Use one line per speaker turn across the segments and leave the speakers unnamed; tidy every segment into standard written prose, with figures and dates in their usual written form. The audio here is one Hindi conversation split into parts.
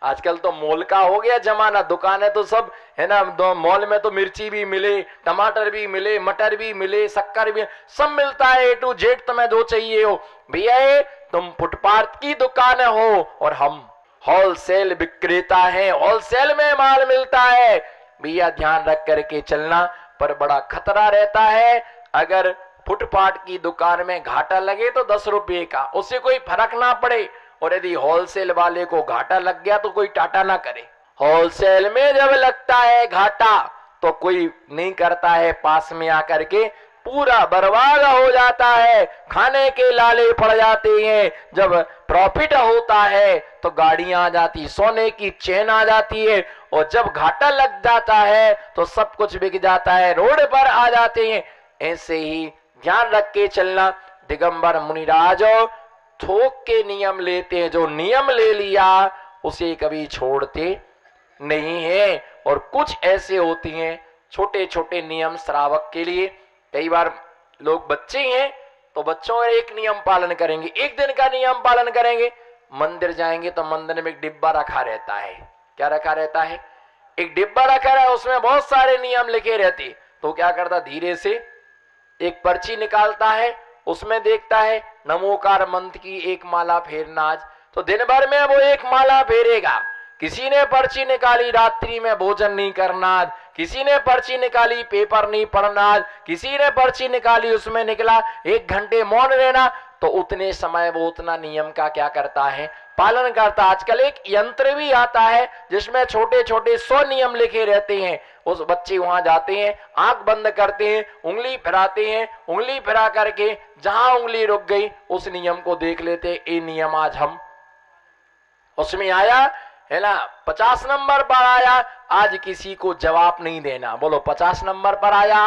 आजकल तो मॉल का हो गया जमाना, दुकानें तो सब है ना, मॉल में तो मिर्ची भी मिले, टमाटर भी मिले, मटर भी मिले, शक्कर भी, सब मिलता है, A to Z तुम्हें जो चाहिए हो। भैया तुम फुटपाथ की दुकान हो और हम होलसेल विक्रेता हैं, होलसेल में माल मिलता है। भैया ध्यान रख करके चलना, पर बड़ा खतरा रहता है। अगर फुटपाथ की दुकान में घाटा लगे तो 10 रुपए का, उससे कोई फर्क ना पड़े, और यदि होलसेल वाले को घाटा लग गया तो कोई टाटा ना करे। होलसेल में जब लगता है घाटा तो कोई नहीं करता है, पास में आकर के पूरा बर्बाद हो जाता है, खाने के लाले पड़ जाते हैं। जब प्रॉफिट होता है तो गाड़ियां आ जाती, सोने की चेन आ जाती है, और जब घाटा लग जाता है तो सब कुछ बिक जाता है, रोड पर आ जाते हैं। ऐसे ही ध्यान रख के चलना। दिगंबर मुनिराज थोक के नियम लेते हैं, जो नियम ले लिया उसे कभी छोड़ते नहीं है। और कुछ ऐसे होती हैं छोटे छोटे नियम श्रावक के लिए। कई बार लोग बच्चे हैं तो बच्चों का एक नियम पालन करेंगे, एक दिन का नियम पालन करेंगे। मंदिर जाएंगे तो मंदिर में एक डिब्बा रखा रहता है। क्या रखा रहता है? एक डिब्बा रखा है, उसमें बहुत सारे नियम लिखे रहते। तो क्या करता, धीरे से एक पर्ची निकालता है, उसमें देखता है नमोकार मंत्र की एक माला फेरना आज, तो दिन भर में वो एक माला फेरेगा। किसी ने पर्ची निकाली रात्रि में भोजन नहीं करना, किसी ने पर्ची निकाली पेपर नहीं पढ़ना, किसी ने पर्ची निकाली उसमें निकला 1 घंटे मौन रहना, तो उतने समय वो उतना नियम का क्या करता है, पालन करता। आजकल एक यंत्र भी आता है जिसमें छोटे छोटे 100 नियम लिखे रहते हैं। उस बच्चे वहां जाते हैं, आंख बंद करते हैं, उंगली फिराते हैं, उंगली फिरा करके जहां उंगली रुक गई उस नियम को देख लेते, ये नियम आज हम उसमें आया है ना, 50 नंबर पर आया, आज किसी को जवाब नहीं देना। बोलो 50 नंबर पर आया,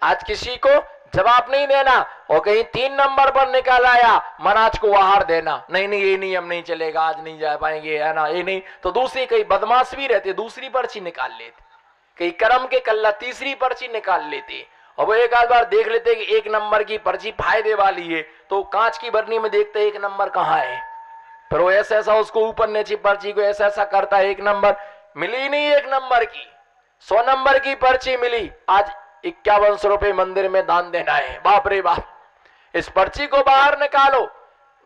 आज किसी को जवाब नहीं देना। और कहीं 3 नंबर पर निकल आया, महाराज को आहार देना, नहीं नहीं ये नियम नहीं चलेगा, आज नहीं जा पाएंगे, है ना, ये नहीं। तो दूसरी कई बदमाश भी रहते, दूसरी पर्ची निकाल लेते, कई कर्म के कल्ला तीसरी पर्ची निकाल लेते। और वो एक आध बार देख लेते कि 1 नंबर की पर्ची फायदे वाली है, तो कांच की बरनी में देखते 1 नंबर कहाँ है, फिर वो ऐसा ऐसा उसको ऊपर नीचे पर्ची को ऐसा ऐसा करता है, 1 नंबर मिली नहीं, 1 नंबर की 100 नंबर की पर्ची मिली, आज 5100 रुपए मंदिर में दान देना है। बाप रे बाप, इस पर्ची को बाहर निकालो।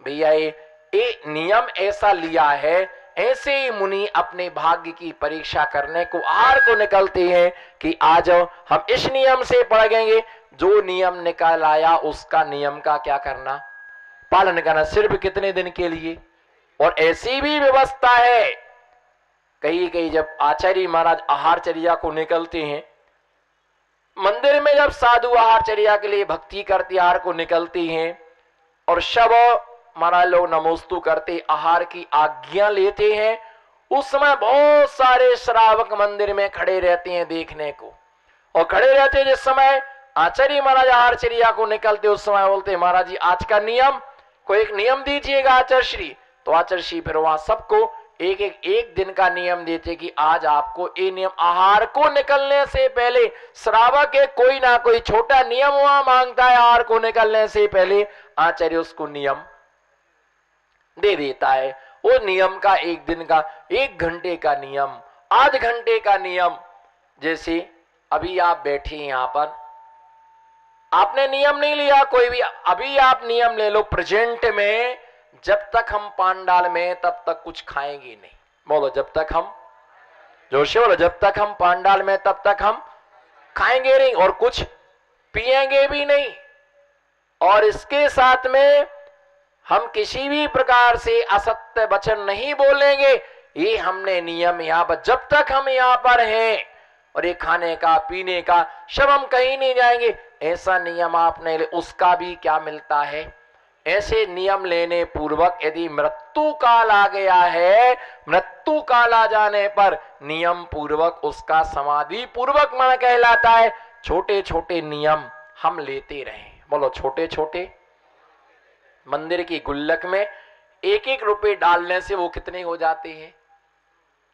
भैया ये नियम ऐसा लिया है, ऐसे ही मुनि अपने भाग्य की परीक्षा करने को आहार को निकलते हैं कि आज हम इस नियम से पढ़ेंगे, जो नियम निकल आया उसका नियम का क्या करना, पालन करना, सिर्फ कितने दिन के लिए। और ऐसी भी व्यवस्था है, कहीं कहीं जब आचार्य महाराज आहारचर्या को निकलते हैं, मंदिर में जब साधु आहारचर्या के लिए भक्ति करते आहार को निकलती हैं, और शव महाराज लोग नमोस्तु करते आहार की आज्ञा लेते हैं, उस समय बहुत सारे श्रावक मंदिर में खड़े रहते हैं देखने को। और खड़े रहते हैं जिस समय आचार्य महाराज आहारचर्या को निकलते, उस समय बोलते महाराज जी आज का नियम, कोई एक नियम दीजिएगा आचार्य श्री। तो आचार्य श्री फिर वहां सबको एक दिन का नियम देते कि आज आपको ये नियम, आहार को निकलने से पहले श्रावक के कोई ना कोई छोटा नियम वहां मांगता है, आहार को निकलने से पहले आचार्य उसको नियम दे देता है। वो नियम का 1 दिन का, 1 घंटे का नियम, आध घंटे का नियम। जैसे अभी आप बैठे यहां पर, आपने नियम नहीं लिया कोई भी, अभी आप नियम ले लो प्रेजेंट में, जब तक हम पांडाल में तब तक कुछ खाएंगे नहीं। बोलो जब तक हम, जोश से बोलो, जब तक हम पांडाल में तब तक हम खाएंगे नहीं और कुछ पिएंगे भी नहीं। और इसके साथ में हम किसी भी प्रकार से असत्य वचन नहीं बोलेंगे। ये हमने नियम यहाँ पर, जब तक हम यहाँ पर हैं, और ये खाने का पीने का सब हम कहीं नहीं जाएंगे, ऐसा नियम आपने ले, उसका भी क्या मिलता है। ऐसे नियम लेने पूर्वक यदि मृत्यु काल आ गया है, मृत्यु काल आ जाने पर नियम पूर्वक उसका समाधि पूर्वक मन कहलाता है। छोटे छोटे नियम हम लेते रहे। बोलो छोटे छोटे। मंदिर की गुल्लक में 1-1 रुपए डालने से वो कितने हो जाते हैं,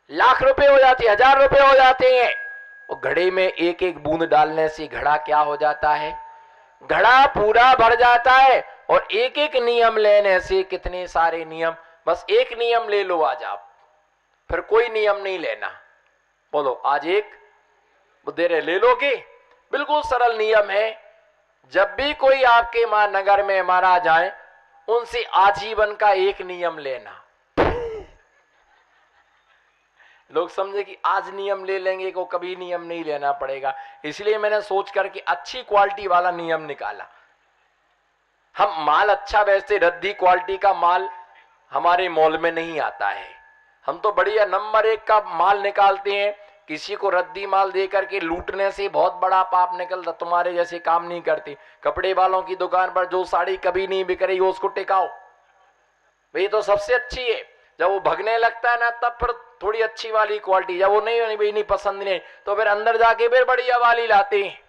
लाख रुपए हो जाते हैं, 1000 रुपए हो जाते हैं। और घड़े में 1-1 बूंद डालने से घड़ा क्या हो जाता है, घड़ा पूरा भर जाता है। और 1-1 नियम लेने से कितने सारे नियम, बस एक नियम ले लो आज आप, फिर कोई नियम नहीं लेना। बोलो आज एक दे रहे, ले लोगे? बिल्कुल सरल नियम है, जब भी कोई आपके नगर में मारा जाए उनसे आजीवन का एक नियम लेना। लोग समझे कि आज नियम ले लेंगे, को कभी नियम नहीं लेना पड़ेगा, इसलिए मैंने सोच करके अच्छी क्वालिटी वाला नियम निकाला। हम माल अच्छा बेचते, रद्दी क्वालिटी का माल हमारे मॉल में नहीं आता है। हम तो बढ़िया नंबर 1 का माल निकालते हैं। किसी को रद्दी माल दे करके लूटने से बहुत बड़ा पाप निकलता। तुम्हारे जैसे काम नहीं करते। कपड़े वालों की दुकान पर जो साड़ी कभी नहीं बिक रही हो उसको टिकाओ, भाई तो सबसे अच्छी है। जब वो भगने लगता है ना तब फिर थोड़ी अच्छी वाली क्वालिटी, जब वो नहीं पसंद नहीं तो फिर अंदर जाके फिर बढ़िया वाली लाते हैं।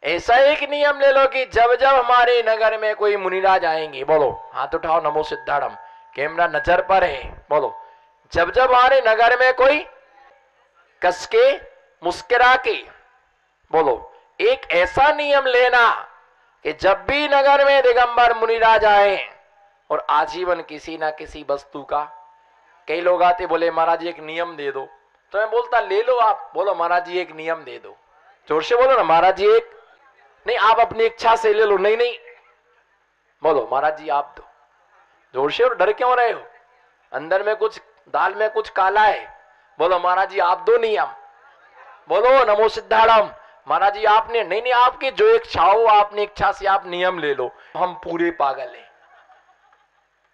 ऐसा एक नियम ले लो कि जब जब हमारे नगर में कोई मुनिराज आएंगे, बोलो हाथ उठाओ, नमो सिद्धार्थम, कैमरा नजर पर है, बोलो जब जब हमारे नगर में कोई कस के मुस्कुरा के, बोलो एक ऐसा नियम लेना कि जब भी नगर में दिगंबर मुनिराज आए और आजीवन किसी ना किसी वस्तु का, कई लोग आते बोले महाराज जी एक नियम दे दो, तो मैं बोलता ले लो आप, बोलो महाराज जी एक नियम दे दो, जोर से बोलो ना महाराज जी एक, नहीं आप अपनी इच्छा से ले लो, नहीं नहीं बोलो महाराज जी आप दो, जोर से। और डर क्यों रहे हो? अंदर में कुछ, दाल में कुछ काला है, बोलो महाराज जी आप दो नियम, बोलो नमो सिद्धार्थम, महाराज जी आपने, नहीं नहीं आपकी जो इच्छा हो आपने इच्छा से आप नियम ले लो। हम पूरे पागल है,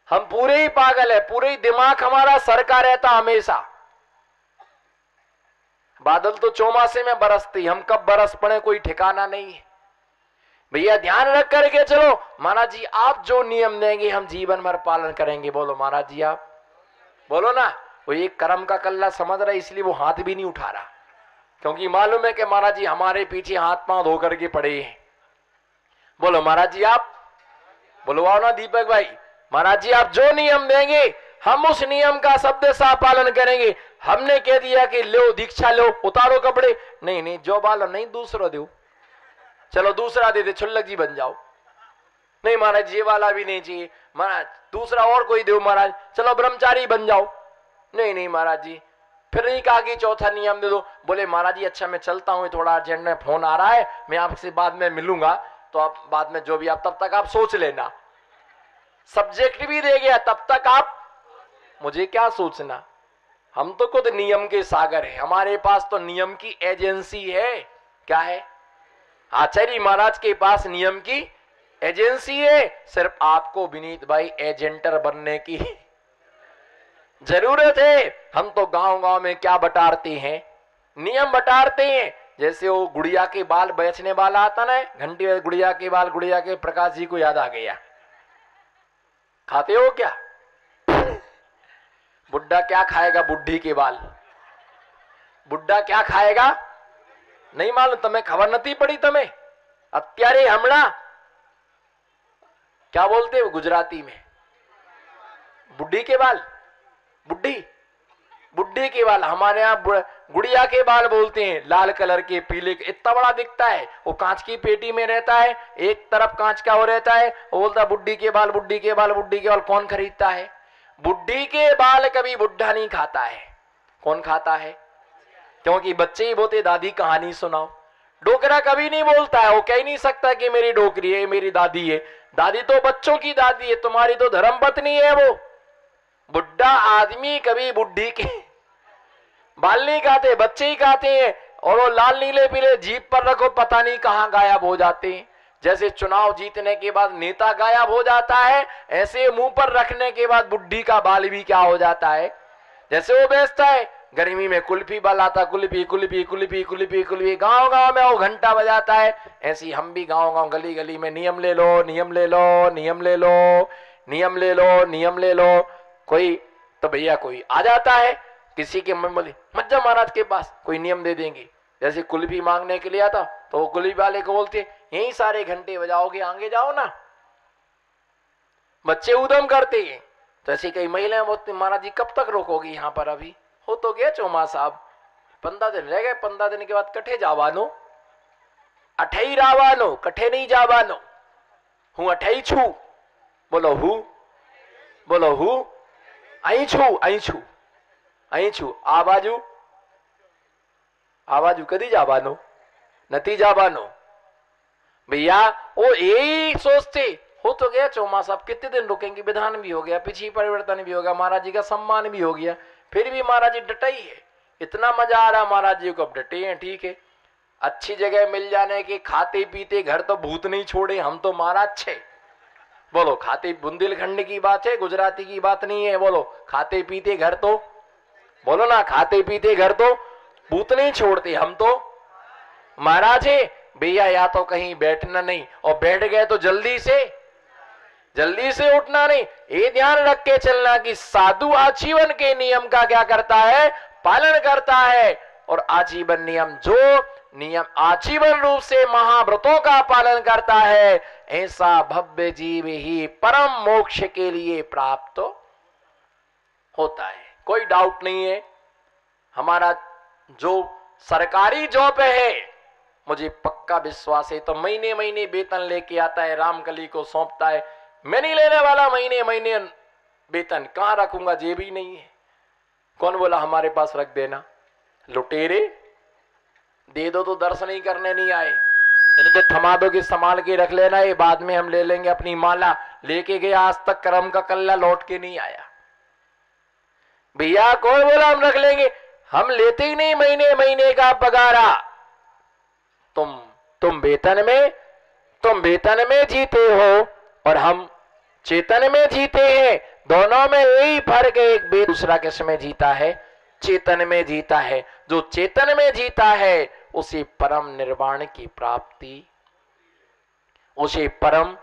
हम पूरे ही पागल है, पूरे ही दिमाग हमारा सरका रहता हमेशा। बादल तो चौमासे में बरसती, हम कब बरस पड़े कोई ठिकाना नहीं है। भैया ध्यान रख करके चलो, महाराज जी आप जो नियम देंगे हम जीवन भर पालन करेंगे, बोलो महाराज जी आप, बोलो ना। वो एक कर्म का कल्ला समझ रहा है इसलिए वो हाथ भी नहीं उठा रहा, क्योंकि मालूम है कि महाराज जी हमारे पीछे हाथ पांव धो करके पड़े हैं। बोलो महाराज जी आप, बोलवाओ ना दीपक भाई, महाराज जी आप जो नियम देंगे हम उस नियम का शब्द सा पालन करेंगे। हमने कह दिया कि लो दीक्षा लो, उतारो कपड़े, नहीं नहीं जो बालो नहीं दूसरा दो, चलो दूसरा दे दे, छुल्लक जी बन जाओ, नहीं महाराज ये वाला भी नहीं चाहिए, महाराज दूसरा और कोई दो, महाराज चलो ब्रह्मचारी बन जाओ, नहीं नहीं महाराज जी, फिर नहीं कहा कि चौथा नियम दे दो, बोले महाराज जी अच्छा मैं चलता हूं, थोड़ा अर्जेंट में फोन आ रहा है, मैं आपसे बाद में मिलूंगा, तो आप बाद में जो भी आप तब तक आप सोच लेना। सब्जेक्ट भी दे गया, तब तक आप, मुझे क्या सोचना, हम तो खुद नियम के सागर हैं, हमारे पास तो नियम की एजेंसी है। क्या है? आचार्य महाराज के पास नियम की एजेंसी है। सिर्फ आपको विनीत भाई एजेंटर बनने की जरूरत है। हम तो गांव गांव में क्या बटारते हैं, नियम बटारते हैं। जैसे वो गुड़िया के बाल बेचने वाला आता ना, घंटी गुड़िया के बाल, गुड़िया के प्रकाश जी को याद आ गया, खाते हो क्या? बुड्ढा क्या खाएगा? बुढ़ी के बाल। बुड्ढा क्या खाएगा? नहीं मालूम तुम्हें, खबर नहीं पड़ी तुम्हें? अत्यारे हमला क्या बोलते हो गुजराती में? बुढ़ी के बाल, बुढ़ी, बुढ़ी के बाल। हमारे यहाँ गुड़िया के बाल बोलते हैं, लाल कलर के, पीले के, इतना बड़ा दिखता है, वो कांच की पेटी में रहता है, एक तरफ कांच का हो रहता है, वो बोलता बुढ़ी के बाल, बुढ़ी के बाल, बुढ़ी के बाल। कौन खरीदता है? बुढ़ी के बाल कभी बुढ़ा नहीं खाता है। कौन खाता है? क्योंकि बच्चे ही बोलते दादी कहानी सुनाओ। डोकरा कभी नहीं बोलता है, वो कह नहीं सकता कि मेरी डोकरी है, मेरी दादी है। दादी तो बच्चों की दादी है, तुम्हारी तो धर्मपत्नी है वो। बुढ़ा आदमी कभी बुढ़ी के बाल नहीं खाते, बच्चे ही खाते हैं। और वो लाल नीले पीले जीप पर रखो, पता नहीं कहां गायब हो जाते हैं। जैसे चुनाव जीतने के बाद नेता गायब हो जाता है, ऐसे मुंह पर रखने के बाद बुढ़ी का बाल भी क्या हो जाता है। जैसे वो बेचता है गर्मी में कुल्फी वाला आता, कुल्फी कुल्फी कुल्फी कुल्फी कुल्फी, गांव गांव में वो घंटा बजाता है। ऐसी हम भी गांव गांव गली गली में नियम ले लो, नियम ले लो, नियम ले लो, नियम ले लो, नियम ले लो। कोई तो भैया कोई आ जाता है, किसी के मन बोले मज्जा महाराज के पास कोई नियम दे देंगे। जैसे कुल्फी मांगने के लिए आता तो वो कुल्फी वाले को बोलते यही सारे घंटे बजाओगे, आगे जाओ ना। बच्चे उदम करते हैं। तो ऐसी कई महिलाएं बोलती महाराज जी कब तक रोकोगी यहाँ पर? अभी हो तो गया चौमा साहब, 15 दिन रह गए, 15 दिन के बाद कठे जावानो, अठई रावानो, कठे नहीं जावानो, हूं अठई छू, बोलो हूं, बोलो हूं, आई छू, आई छू। અહીં છું આ બાજુ કદી જવાનો નથી જવાનો भैया। वो यही सोचते हो तो गया चौमासा, अब कितने दिन रुकेंगे, विधान भी हो गया, पिछली परिवर्तन भी हो गया, महाराज जी का सम्मान भी हो गया, फिर भी महाराज जी डटे ही है। इतना मजा आ रहा महाराज जी को, अब डटे हैं, ठीक है, अच्छी जगह मिल जाने के, खाते पीते घर तो भूत नहीं छोड़े हम तो महाराज छे। बोलो, खाते बुंदेलखंड की बात है, गुजराती की बात नहीं है। बोलो, खाते पीते घर तो, बोलो ना, खाते पीते घर तो भूत नहीं छोड़ते, हम तो महाराज है भैया। या तो कहीं बैठना नहीं, और बैठ गए तो जल्दी से उठना नहीं। ये ध्यान रख के चलना कि साधु आजीवन के नियम का क्या करता है, पालन करता है। और आजीवन नियम, जो नियम आजीवन रूप से महाव्रतों का पालन करता है, ऐसा भव्य जीव ही परम मोक्ष के लिए प्राप्त होता है। कोई डाउट नहीं है। हमारा जो सरकारी जॉब है, मुझे पक्का विश्वास है, तो महीने महीने वेतन लेके आता है, रामकली को सौंपता है। मैं नहीं लेने वाला महीने महीने वेतन, कहां रखूंगा, जेब ही नहीं है। कौन बोला हमारे पास रख देना? लुटेरे दे दो तो दर्शन ही करने नहीं आए, इनको थमा दो कि संभाल के रख लेना, ये बाद में हम ले लेंगे। अपनी माला लेके गया, आज तक कर्म का कल्ला लौट के नहीं आया। भैया कौन बोला हम रख लेंगे? हम लेते ही नहीं महीने महीने का पगारा। तुम वेतन में जीते हो और हम चेतन में जीते हैं। दोनों में यही फर्क है, एक दूसरा किस में जीता है? चेतन में जीता है। जो चेतन में जीता है उसे परम निर्वाण की प्राप्ति, उसे परम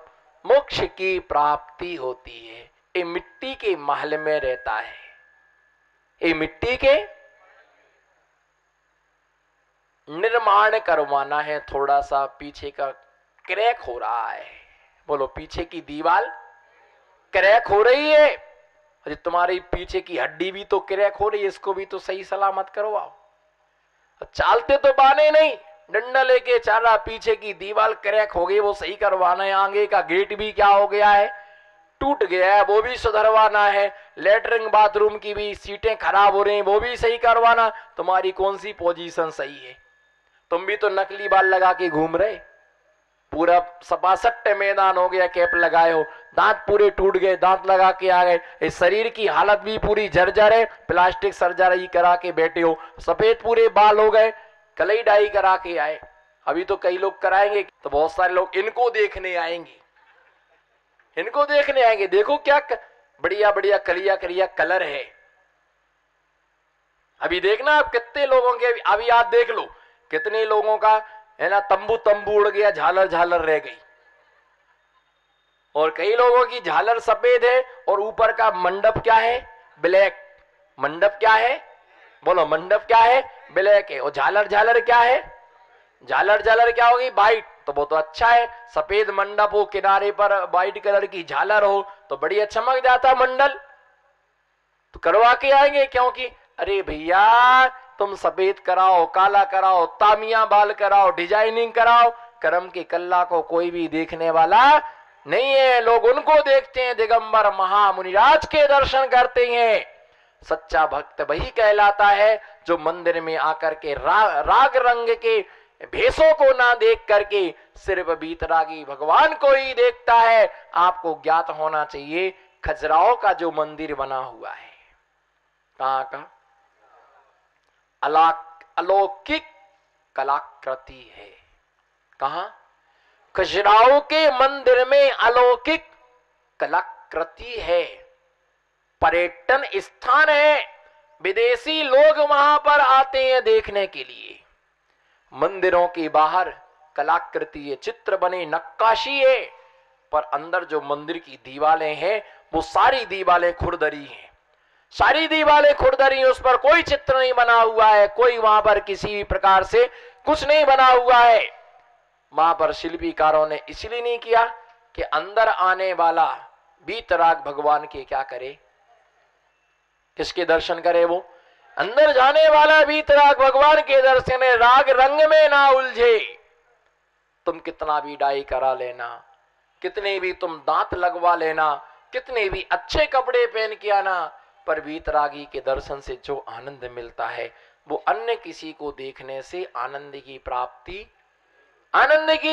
मोक्ष की प्राप्ति होती है। ये मिट्टी के महल में रहता है, ये मिट्टी के निर्माण करवाना है। थोड़ा सा पीछे का क्रैक हो रहा है, बोलो पीछे की दीवार क्रैक हो रही है। अरे तुम्हारी पीछे की हड्डी भी तो क्रैक हो रही है, इसको भी तो सही सलामत करवाओ। चालते तो बाने नहीं, डंडा लेके चाला, पीछे की दीवार क्रैक हो गई, वो सही करवाना है। आगे का गेट भी क्या हो गया है, टूट गया है, वो भी सुधरवाना है। लेटरिन बाथरूम की भी सीटें खराब हो रही हैं, वो भी सही करवाना। तुम्हारी कौन सी पोजीशन सही है? तुम भी तो नकली बाल लगा के घूम रहे, पूरा सपासट्टे मैदान हो गया, कैप लगाए हो, दांत पूरे टूट गए, दांत लगा के आ गए, इस शरीर की हालत भी पूरी जर्जर है, प्लास्टिक सर्जरी करा के बैठे हो, सफेद पूरे बाल हो गए, कलई डाई करा के आए। अभी तो कई लोग कराएंगे, तो बहुत सारे लोग इनको देखने आएंगे, देखो क्या बढ़िया बढ़िया कलिया कलिया कलर है। अभी देखना आप कितने लोगों के, अभी आप देख लो कितने लोगों का है ना, तंबू तंबू उड़ गया, झालर झालर रह गई। और कई लोगों की झालर सफेद है और ऊपर का मंडप क्या है, ब्लैक। मंडप क्या है, बोलो मंडप क्या है, ब्लैक है। और झालर झालर क्या है, झालर झालर क्या होगी, व्हाइट। तो वो तो अच्छा है, सफेद मंडप हो, किनारे पर व्हाइट कलर की झालर हो तो बढ़िया चमक जाता मंडल। तो करवा के आएंगे, क्योंकि अरे भैया तुम सफेद कराओ, काला कराओ, तामिया बाल कराओ, डिजाइनिंग कराओ, कर्म के कल्ला को कोई भी देखने वाला नहीं है। लोग उनको देखते हैं, दिगंबर महामुनिराज के दर्शन करते हैं। सच्चा भक्त वही कहलाता है जो मंदिर में आकर के राग रंग के भेषों को ना देख करके सिर्फ बीतरागी भगवान को ही देखता है। आपको ज्ञात होना चाहिए, खजुराहो का जो मंदिर बना हुआ है, कहां का, अलौकिक कलाकृति है। कहा, खजुराहो के मंदिर में अलौकिक कलाकृति है, पर्यटन स्थान है, विदेशी लोग वहां पर आते हैं देखने के लिए। मंदिरों के बाहर कलाकृति है, चित्र बने, नक्काशी है, पर अंदर जो मंदिर की दीवारें हैं वो सारी दीवारें खुरदरी हैं, सारी दीवारें खुरदरी, उस पर कोई चित्र नहीं बना हुआ है, कोई वहां पर किसी भी प्रकार से कुछ नहीं बना हुआ है। वहां पर शिल्पीकारों ने इसलिए नहीं किया कि अंदर आने वाला बीतराग भगवान के क्या करे, किसके दर्शन करे, वो अंदर जाने वाला बीतराग भगवान के दर्शन है, राग रंग में ना उलझे। तुम कितना भी डाई करा लेना, कितने भी तुम दांत लगवा लेना, कितने भी अच्छे कपड़े पहन के आना, पर वीतरागी के दर्शन से जो आनंद मिलता है वो अन्य किसी को देखने से आनंद की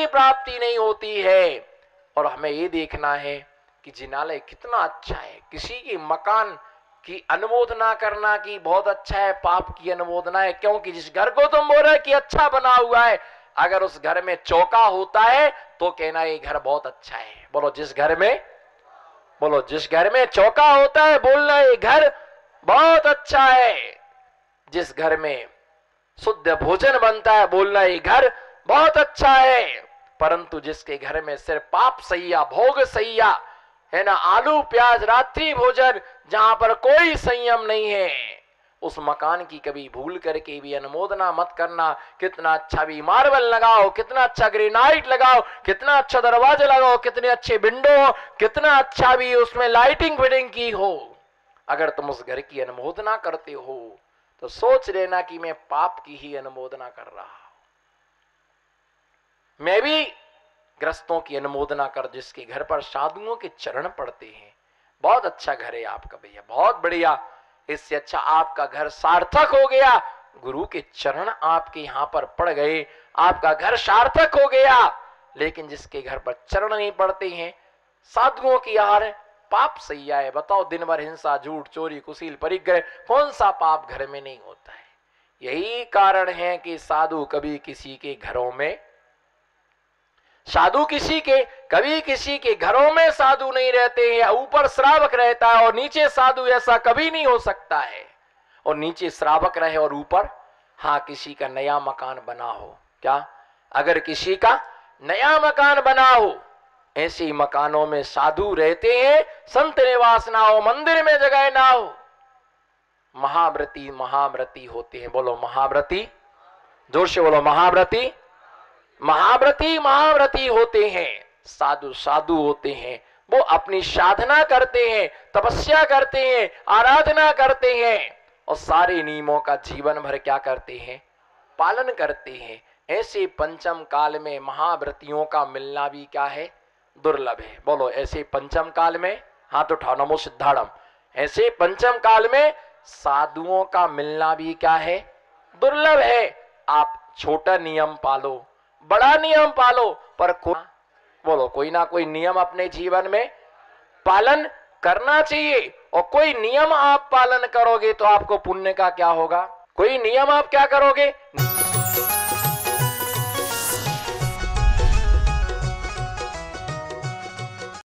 प्राप्ति नहीं होती है। और हमें ये देखना है कि जिनालय कितना अच्छा है। किसी की मकान की अनुमोदना करना कि बहुत अच्छा है, पाप की अनुमोदना है, क्योंकि जिस घर को तुम बोल रहे कि अच्छा बना हुआ है, अगर उस घर में चौका होता है तो कहना ये घर बहुत अच्छा है। बोलो जिस घर में चौका होता है बोलना ये घर बहुत अच्छा है। जिस घर में शुद्ध भोजन बनता है बोलना ये घर बहुत अच्छा है। परंतु जिसके घर में सिर्फ पाप सैया, भोग सैया है ना, आलू प्याज रात्रि भोजन, जहां पर कोई संयम नहीं है, उस मकान की कभी भूल करके भी अनुमोदना मत करना। कितना अच्छा भी मार्बल लगाओ, कितना अच्छा ग्रेनाइट लगाओ, कितना अच्छा दरवाजा लगाओ, कितने अच्छे विंडो, कितना अच्छा भी उसमें लाइटिंग फिटिंग की हो, अगर तुम उस घर की अनुमोदना करते हो तो सोच लेना कि मैं पाप की ही अनुमोदना कर रहा हूं। मैं भी ग्रस्तों की अनुमोदना कर, जिसके घर पर साधुओं के चरण पड़ते हैं, बहुत अच्छा घर है आपका भैया, बहुत बढ़िया, इससे अच्छा आपका घर सार्थक हो गया। गुरु के चरण आपके यहां पर पड़ गए, आपका घर सार्थक हो गया। लेकिन जिसके घर पर चरण नहीं पड़ते हैं, साधुओं की यार पाप सैया है। बताओ, दिन भर हिंसा, झूठ, चोरी, कुशील, परिग्रह, कौन सा पाप घर में नहीं होता है? यही कारण है कि साधु कभी किसी के घरों में, कभी किसी के घरों में साधु नहीं रहते हैं। ऊपर श्रावक रहता है और नीचे साधु, ऐसा कभी नहीं हो सकता है। और नीचे श्रावक रहे और ऊपर, हाँ, किसी का नया मकान बना हो, क्या अगर किसी का नया मकान बना हो, ऐसे मकानों में साधु रहते हैं, संत निवास ना हो, मंदिर में जगह ना हो, महाव्रती होते हैं। बोलो महाव्रती, जोर से बोलो महाव्रती होते हैं। साधु होते हैं, वो अपनी साधना करते हैं, तपस्या करते हैं, आराधना करते हैं और सारे नियमों का जीवन भर क्या करते हैं? पालन करते हैं। ऐसे पंचम काल में महाव्रतियों का मिलना भी क्या है? दुर्लभ है। बोलो, ऐसे पंचम काल में, हाथ उठाओ, नमो सिद्धाड़म, ऐसे पंचम काल में साधुओं का मिलना भी क्या है? दुर्लभ है। आप छोटा नियम पालो, बड़ा नियम पालो, पर कोई ना कोई नियम अपने जीवन में पालन करना चाहिए। और कोई नियम आप पालन करोगे तो आपको पुण्य का क्या होगा? कोई नियम आप क्या करोगे?